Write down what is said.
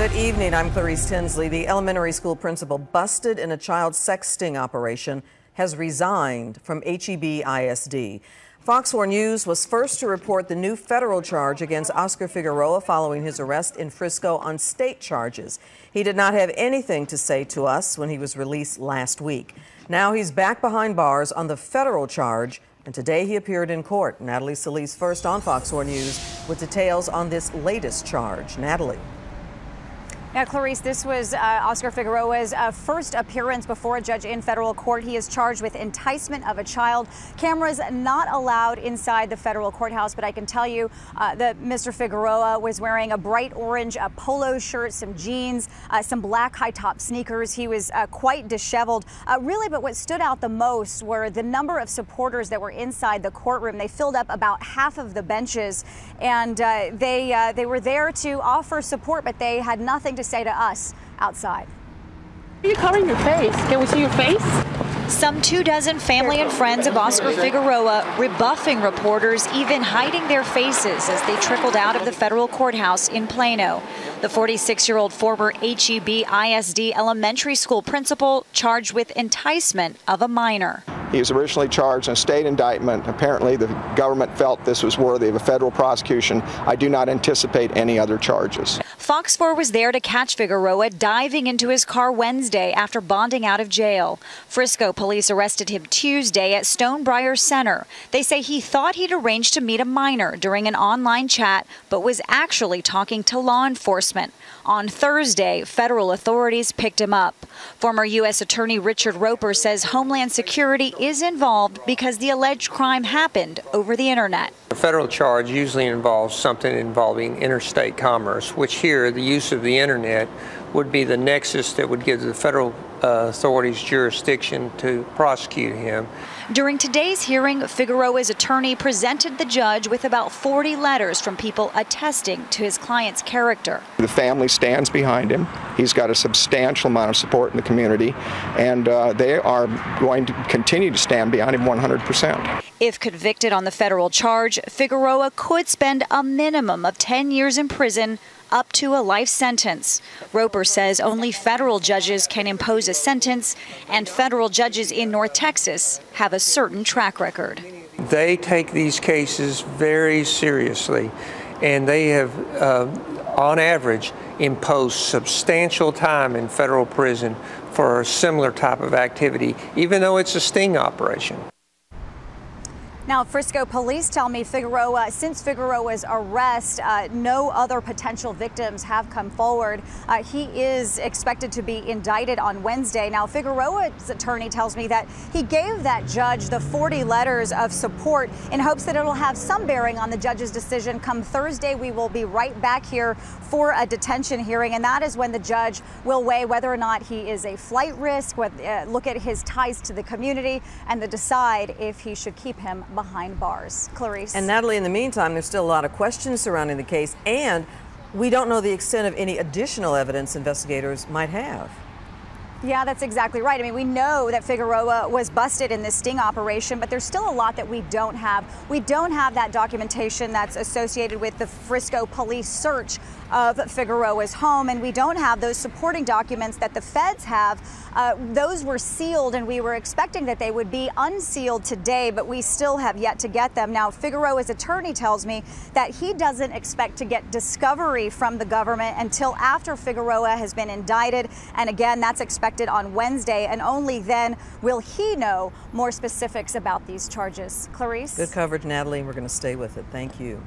Good evening. I'm Clarice Tinsley. The elementary school principal busted in a child sex sting operation has resigned from HEB ISD. Fox 4 News was first to report the new federal charge against Oscar Figueroa following his arrest in Frisco on state charges. He did not have anything to say to us when he was released last week. Now he's back behind bars on the federal charge, and today he appeared in court. Natalie Solis first on Fox 4 News with details on this latest charge. Natalie. Now, Clarice, this was Oscar Figueroa's first appearance before a judge in federal court. He is charged with enticement of a child. Cameras not allowed inside the federal courthouse, but I can tell you that Mr. Figueroa was wearing a bright orange polo shirt, some jeans, some black high-top sneakers. He was quite disheveled, really, but what stood out the most were the number of supporters that were inside the courtroom. They filled up about half of the benches, and they were there to offer support, but they had nothing to say to us outside. Are you covering your face? Can we see your face? Some 24 family and friends of Oscar Figueroa rebuffing reporters, even hiding their faces as they trickled out of the federal courthouse in Plano. The 46-year-old former HEB ISD elementary school principal charged with enticement of a minor. He was originally charged in a state indictment. Apparently, the government felt this was worthy of a federal prosecution. I do not anticipate any other charges. Fox 4 was there to catch Figueroa diving into his car Wednesday after bonding out of jail. Frisco police arrested him Tuesday at Stonebriar Center. They say he thought he'd arranged to meet a minor during an online chat, but was actually talking to law enforcement. On Thursday, federal authorities picked him up. Former U.S. Attorney Richard Roper says Homeland Security is involved because the alleged crime happened over the internet. A federal charge usually involves something involving interstate commerce, which here the use of the internet would be the nexus that would give the federal authorities jurisdiction to prosecute him. During today's hearing, Figueroa's attorney presented the judge with about 40 letters from people attesting to his client's character. The family stands behind him. He's got a substantial amount of support in the community, and they are going to continue to stand behind him 100%. If convicted on the federal charge, Figueroa could spend a minimum of 10 years in prison, up to a life sentence. Roper says only federal judges can impose a sentence, and federal judges in North Texas have a certain track record. They take these cases very seriously, and they have, on average, imposed substantial time in federal prison for a similar type of activity, even though it's a sting operation. Now, Frisco police tell me since Figueroa's arrest, no other potential victims have come forward. He is expected to be indicted on Wednesday. Now, Figueroa's attorney tells me that he gave that judge the 40 letters of support in hopes that it'll have some bearing on the judge's decision. Come Thursday, we will be right back here for a detention hearing, and that is when the judge will weigh whether or not he is a flight risk, look at his ties to the community, and to decide if he should keep him behind bars. Clarice. And Natalie, in the meantime, there's still a lot of questions surrounding the case, and we don't know the extent of any additional evidence investigators might have. Yeah, that's exactly right. I mean, we know that Figueroa was busted in this sting operation, but there's still a lot that we don't have. We don't have that documentation that's associated with the Frisco police search of Figueroa's home, and we don't have those supporting documents that the feds have. Those were sealed, and we were expecting that they would be unsealed today, but we still have yet to get them. Now, Figueroa's attorney tells me that he doesn't expect to get discovery from the government until after Figueroa has been indicted, and again, that's expected on Wednesday, and only then will he know more specifics about these charges. Clarice? Good coverage, Natalie, and we're going to stay with it. Thank you.